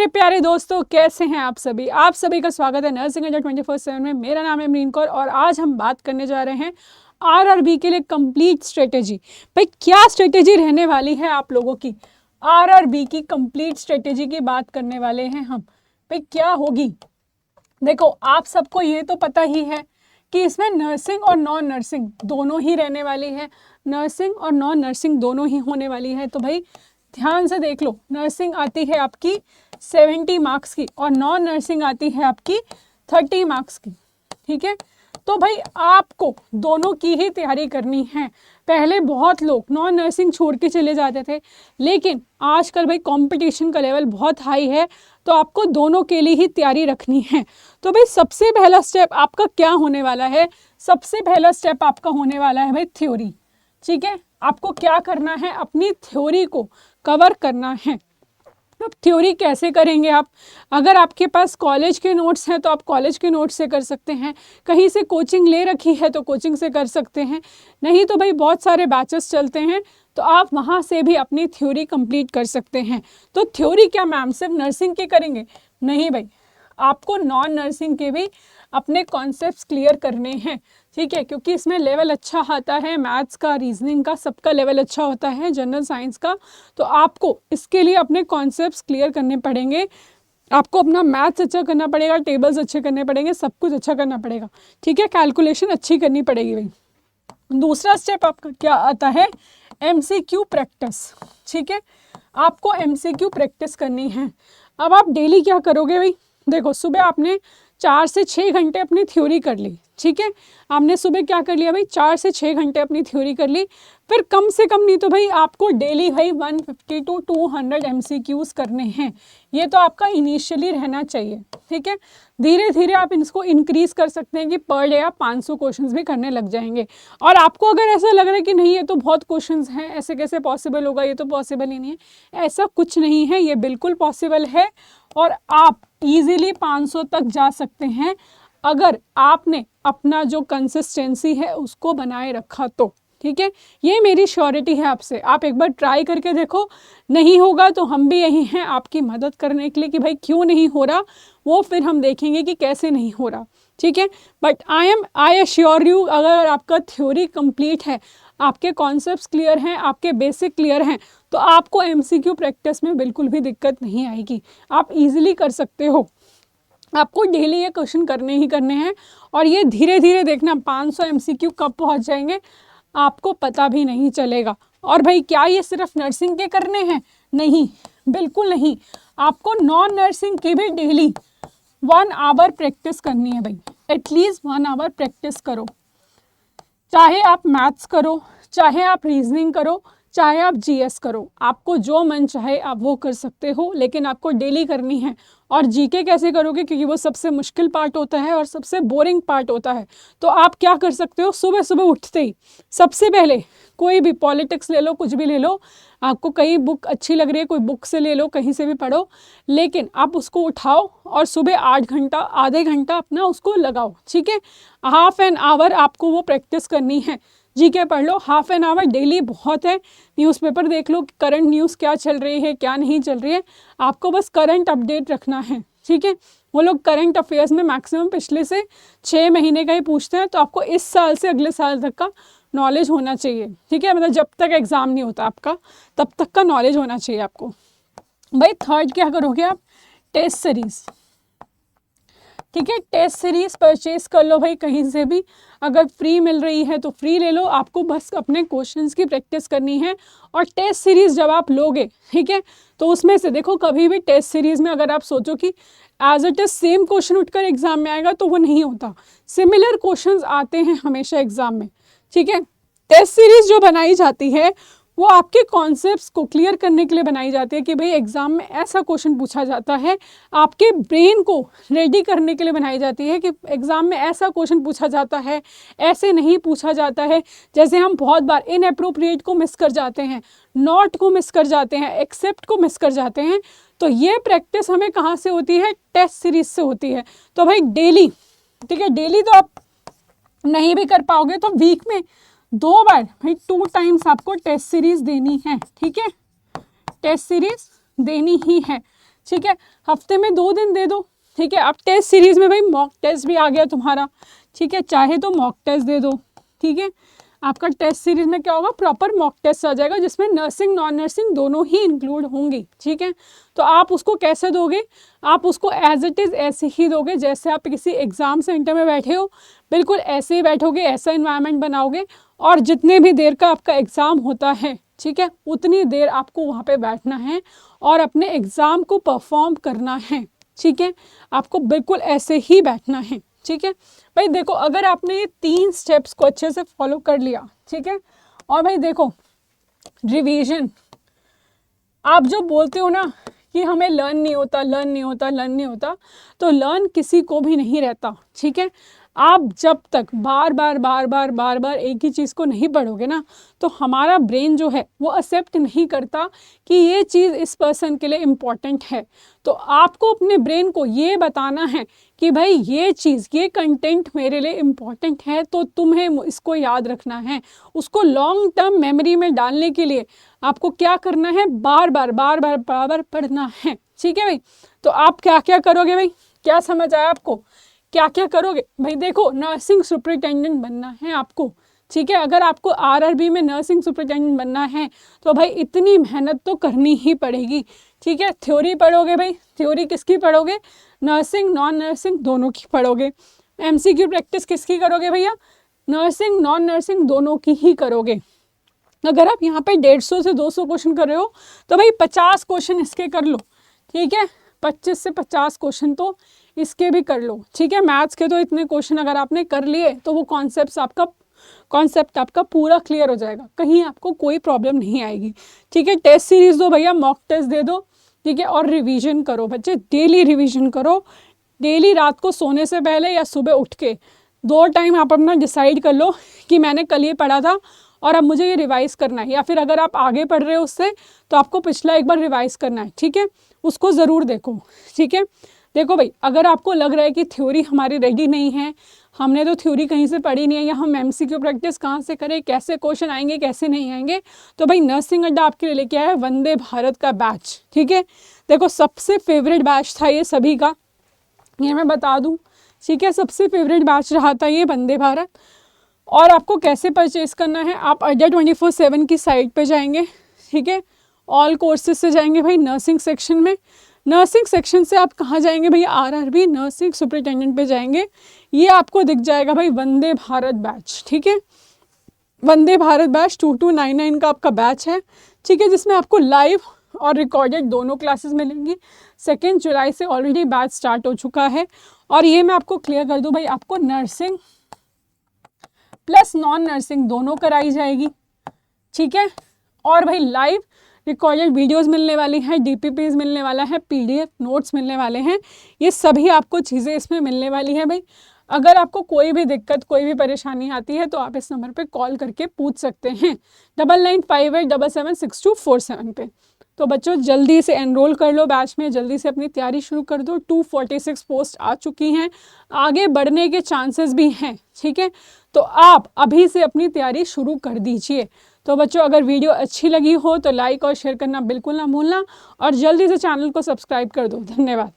मेरे प्यारे दोस्तों, कैसे हैं आप सभी का स्वागत है नर्सिंग अड्डा 24/7 में। मेरा नाम है अमरीन कौर और आज हम बात करने जा रहे हैं आरआरबी के लिए कंप्लीट स्ट्रेटेजी। भाई क्या स्ट्रेटेजी रहने वाली है आप लोगों की? आरआरबी की कंप्लीट स्ट्रेटेजी की बात करने वाले हैं हम। भाई क्या होगी? देखो, आप सबको ये तो पता ही है कि इसमें नर्सिंग और नॉन नर्सिंग दोनों ही रहने वाली है। नर्सिंग और नॉन नर्सिंग दोनों ही होने वाली है। तो भाई ध्यान से देख लो, नर्सिंग आती है आपकी 70 मार्क्स की और नॉन नर्सिंग आती है आपकी 30 मार्क्स की। ठीक है, तो भाई आपको दोनों की ही तैयारी करनी है। पहले बहुत लोग नॉन नर्सिंग छोड़ के चले जाते थे, लेकिन आजकल भाई कंपटीशन का लेवल बहुत हाई है, तो आपको दोनों के लिए ही तैयारी रखनी है। तो भाई सबसे पहला स्टेप आपका क्या होने वाला है? सबसे पहला स्टेप आपका होने वाला है भाई थ्योरी। ठीक है, आपको क्या करना है? अपनी थ्योरी को कवर करना है। अब थ्योरी कैसे करेंगे आप? अगर आपके पास कॉलेज के नोट्स हैं तो आप कॉलेज के नोट्स से कर सकते हैं, कहीं से कोचिंग ले रखी है तो कोचिंग से कर सकते हैं, नहीं तो भाई बहुत सारे बैचेस चलते हैं तो आप वहाँ से भी अपनी थ्योरी कंप्लीट कर सकते हैं। तो थ्योरी क्या मैम सिर्फ नर्सिंग के करेंगे? नहीं भाई, आपको नॉन नर्सिंग के भी अपने कॉन्सेप्ट्स क्लियर करने हैं। ठीक है, क्योंकि इसमें लेवल अच्छा आता है, मैथ्स का, रीजनिंग का, सबका लेवल अच्छा होता है, जनरल साइंस का। तो आपको इसके लिए अपने कॉन्सेप्ट्स क्लियर करने पड़ेंगे, आपको अपना मैथ्स अच्छा करना पड़ेगा, टेबल्स अच्छे करने पड़ेंगे, सब कुछ अच्छा करना पड़ेगा। ठीक है, कैलकुलेशन अच्छी करनी पड़ेगी भाई। दूसरा स्टेप आपका क्या आता है? MCQ practice. ठीक है, आपको MCQ प्रैक्टिस करनी है। अब आप डेली क्या करोगे भाई? देखो, सुबह आपने 4 से 6 घंटे अपनी थ्योरी कर ली। ठीक है, आपने सुबह क्या कर लिया भाई? 4 से 6 घंटे अपनी थ्योरी कर ली। फिर कम से कम नहीं तो भाई आपको डेली भाई 150 to 200 MCQs करने हैं। ये तो आपका इनिशियली रहना चाहिए। ठीक है, धीरे धीरे आप इसको इंक्रीज कर सकते हैं कि पर डे आप 500 क्वेश्चंस भी करने लग जाएंगे। और आपको अगर ऐसा लग रहा है कि नहीं ये तो बहुत क्वेश्चंस हैं, ऐसे कैसे पॉसिबल होगा, ये तो पॉसिबल ही नहीं है, ऐसा कुछ नहीं है, ये बिल्कुल पॉसिबल है और आप इजीली 500 तक जा सकते हैं अगर आपने अपना जो कंसिस्टेंसी है उसको बनाए रखा तो। ठीक है, ये मेरी श्योरिटी है आपसे। आप एक बार ट्राई करके देखो, नहीं होगा तो हम भी यही हैं आपकी मदद करने के लिए कि भाई क्यों नहीं हो रहा, वो फिर हम देखेंगे कि कैसे नहीं हो रहा। ठीक है, बट आई एश्योर यू, अगर आपका थ्योरी कंप्लीट है, आपके कॉन्सेप्ट्स क्लियर हैं, आपके बेसिक क्लियर हैं, तो आपको MCQ प्रैक्टिस में बिल्कुल भी दिक्कत नहीं आएगी। आप इजीली कर सकते हो। आपको डेली ये क्वेश्चन करने ही करने हैं और ये धीरे धीरे देखना 500 MCQ कब पहुंच जाएंगे आपको पता भी नहीं चलेगा। और भाई क्या ये सिर्फ नर्सिंग के करने हैं? नहीं, बिल्कुल नहीं। आपको नॉन नर्सिंग की भी डेली 1 आवर प्रैक्टिस करनी है भाई। एटलीस्ट 1 आवर प्रैक्टिस करो, चाहे आप मैथ्स करो, चाहे आप रीजनिंग करो, चाहे आप GS करो, आपको जो मन चाहे आप वो कर सकते हो, लेकिन आपको डेली करनी है। और GK कैसे करोगे? क्योंकि वो सबसे मुश्किल पार्ट होता है और सबसे बोरिंग पार्ट होता है। तो आप क्या कर सकते हो? सुबह सुबह उठते ही सबसे पहले कोई भी पॉलिटिक्स ले लो, कुछ भी ले लो, आपको कहीं बुक अच्छी लग रही है, कोई बुक से ले लो, कहीं से भी पढ़ो, लेकिन आप उसको उठाओ और सुबह 8 घंटा, आधे घंटा अपना उसको लगाओ। ठीक है, हाफ एन आवर आपको वो प्रैक्टिस करनी है। GK पढ़ लो, हाफ एन आवर डेली बहुत है। न्यूज़पेपर देख लो, करंट न्यूज़ क्या चल रही है, क्या नहीं चल रही है, आपको बस करंट अपडेट रखना है। ठीक है, वो लोग करंट अफेयर्स में मैक्सिमम पिछले से 6 महीने का ही पूछते हैं, तो आपको इस साल से अगले साल तक का नॉलेज होना चाहिए। ठीक है, मतलब जब तक एग्ज़ाम नहीं होता आपका तब तक का नॉलेज होना चाहिए आपको। भाई थर्ड क्या करोगे आप? Test series. ठीक है, टेस्ट सीरीज़ परचेज कर लो भाई कहीं से भी, अगर फ्री मिल रही है तो फ्री ले लो। आपको बस अपने क्वेश्चंस की प्रैक्टिस करनी है और टेस्ट सीरीज़ जब आप लोगे, ठीक है, तो उसमें से देखो, कभी भी टेस्ट सीरीज़ में अगर आप सोचो कि as it is same question उठकर एग्जाम में आएगा, तो वो नहीं होता। सिमिलर क्वेश्चंस आते हैं हमेशा एग्जाम में। ठीक है, टेस्ट सीरीज़ जो बनाई जाती है वो आपके कॉन्सेप्ट्स को क्लियर करने के लिए बनाई जाती है कि भाई एग्ज़ाम में ऐसा क्वेश्चन पूछा जाता है, आपके ब्रेन को रेडी करने के लिए बनाई जाती है कि एग्ज़ाम में ऐसा क्वेश्चन पूछा जाता है, ऐसे नहीं पूछा जाता है। जैसे हम बहुत बार इनएप्रोप्रिएट को मिस कर जाते हैं, नॉट को मिस कर जाते हैं, एक्सेप्ट को मिस कर जाते हैं, तो ये प्रैक्टिस हमें कहाँ से होती है? टेस्ट सीरीज से होती है। तो भाई डेली, ठीक है, डेली तो आप नहीं भी कर पाओगे तो वीक में 2 बार भाई 2 टाइम्स आपको टेस्ट सीरीज देनी है। ठीक है, टेस्ट सीरीज देनी ही है। ठीक है, हफ्ते में 2 दिन दे दो, ठीक है। अब टेस्ट सीरीज में भाई मॉक टेस्ट भी आ गया तुम्हारा, ठीक है, चाहे तो मॉक टेस्ट दे दो, ठीक है। आपका टेस्ट सीरीज में क्या होगा, प्रॉपर मॉक टेस्ट आ जाएगा जिसमें नर्सिंग नॉन नर्सिंग दोनों ही इंक्लूड होंगी, ठीक है। तो आप उसको कैसे दोगे, आप उसको एज इट इज़ ऐसे ही दोगे जैसे आप किसी एग्ज़ाम सेंटर में बैठे हो, बिल्कुल ऐसे ही बैठोगे, ऐसा इन्वायरमेंट बनाओगे और जितने भी देर का आपका एग्ज़ाम होता है, ठीक है, उतनी देर आपको वहाँ पे बैठना है और अपने एग्ज़ाम को परफॉर्म करना है, ठीक है। आपको बिल्कुल ऐसे ही बैठना है, ठीक है। भाई देखो, अगर आपने ये 3 स्टेप्स को अच्छे से फॉलो कर लिया, ठीक है, और भाई देखो रिवीजन, आप जो बोलते हो ना कि हमें लर्न नहीं होता, लर्न नहीं होता, लर्न नहीं होता, तो लर्न किसी को भी नहीं रहता, ठीक है। आप जब तक बार बार बार बार बार बार एक ही चीज़ को नहीं पढ़ोगे ना, तो हमारा ब्रेन जो है वो एक्सेप्ट नहीं करता कि ये चीज़ इस पर्सन के लिए इम्पॉर्टेंट है। तो आपको अपने ब्रेन को ये बताना है कि भाई ये चीज़, ये कंटेंट मेरे लिए इम्पॉर्टेंट है, तो तुम्हें इसको याद रखना है। उसको लॉन्ग टर्म मेमोरी में डालने के लिए आपको क्या करना है, बार बार बार बार बार बार पढ़ना है, ठीक है भाई। तो आप क्या क्या करोगे भाई, क्या समझ आया आपको, क्या क्या करोगे भाई? देखो, नर्सिंग सुपरिटेंडेंट बनना है आपको, ठीक है। अगर आपको आरआरबी में नर्सिंग सुपरिटेंडेंट बनना है तो भाई इतनी मेहनत तो करनी ही पड़ेगी, ठीक है। थ्योरी पढ़ोगे भाई, थ्योरी किसकी पढ़ोगे, नर्सिंग नॉन नर्सिंग दोनों की पढ़ोगे। एमसीक्यू प्रैक्टिस किसकी करोगे भैया, नर्सिंग नॉन नर्सिंग दोनों की ही करोगे। अगर आप यहाँ पे 150 से 200 क्वेश्चन कर रहे हो तो भाई 50 क्वेश्चन इसके कर लो, ठीक है। 25 से 50 क्वेश्चन तो इसके भी कर लो, ठीक है। मैथ्स के तो इतने क्वेश्चन अगर आपने कर लिए तो वो कॉन्सेप्ट आपका पूरा क्लियर हो जाएगा, कहीं आपको कोई प्रॉब्लम नहीं आएगी, ठीक है। टेस्ट सीरीज दो भैया, मॉक टेस्ट दे दो, ठीक है। और रिवीजन करो बच्चे, डेली रिवीजन करो, डेली रात को सोने से पहले या सुबह उठ के 2 टाइम आप अपना डिसाइड कर लो कि मैंने कल ये पढ़ा था और अब मुझे ये रिवाइज़ करना है, या फिर अगर आप आगे पढ़ रहे हो उससे तो आपको पिछला एक बार रिवाइज़ करना है, ठीक है। उसको ज़रूर देखो, ठीक है। देखो भाई, अगर आपको लग रहा है कि थ्योरी हमारी रेडी नहीं है, हमने तो थ्योरी कहीं से पढ़ी नहीं है, या हम एमसीक्यू प्रैक्टिस कहाँ से करें, कैसे क्वेश्चन आएंगे कैसे नहीं आएंगे, तो भाई नर्सिंग अड्डा आपके लिए लेके आया है वंदे भारत का बैच, ठीक है। देखो, सबसे फेवरेट बैच था ये सभी का, ये मैं बता दूँ, ठीक है। सबसे फेवरेट बैच रहा था ये वंदे भारत। और आपको कैसे परचेज़ करना है, आप अड्डा 24/7 की साइट पे जाएंगे, ठीक है। ऑल कोर्सेज से जाएंगे भाई नर्सिंग सेक्शन में, नर्सिंग सेक्शन से आप कहाँ जाएंगे भैया, आरआरबी नर्सिंग सुपरिटेंडेंट पे जाएंगे, ये आपको दिख जाएगा भाई वंदे भारत बैच, ठीक है। वंदे भारत बैच 2299 का आपका बैच है, ठीक है, जिसमें आपको लाइव और रिकॉर्डेड दोनों क्लासेस मिलेंगी। 2 जुलाई से ऑलरेडी बैच स्टार्ट हो चुका है। और ये मैं आपको क्लियर कर दूँ भाई, आपको नर्सिंग प्लस नॉन नर्सिंग दोनों कराई जाएगी, ठीक है। और भाई लाइव रिकॉर्डेड वीडियोस मिलने वाली हैं, डीपीपीज मिलने वाला है, पीडीएफ नोट्स मिलने वाले हैं, ये सभी आपको चीज़ें इसमें मिलने वाली हैं भाई। अगर आपको कोई भी दिक्कत, कोई भी परेशानी आती है तो आप इस नंबर पे कॉल करके पूछ सकते हैं, 9958776247 पे। तो बच्चों, जल्दी से एनरोल कर लो बैच में, जल्दी से अपनी तैयारी शुरू कर दो। 246 पोस्ट आ चुकी हैं, आगे बढ़ने के चांसेस भी हैं, ठीक है। तो आप अभी से अपनी तैयारी शुरू कर दीजिए। तो बच्चों, अगर वीडियो अच्छी लगी हो तो लाइक और शेयर करना बिल्कुल ना भूलना, और जल्दी से चैनल को सब्सक्राइब कर दो। धन्यवाद।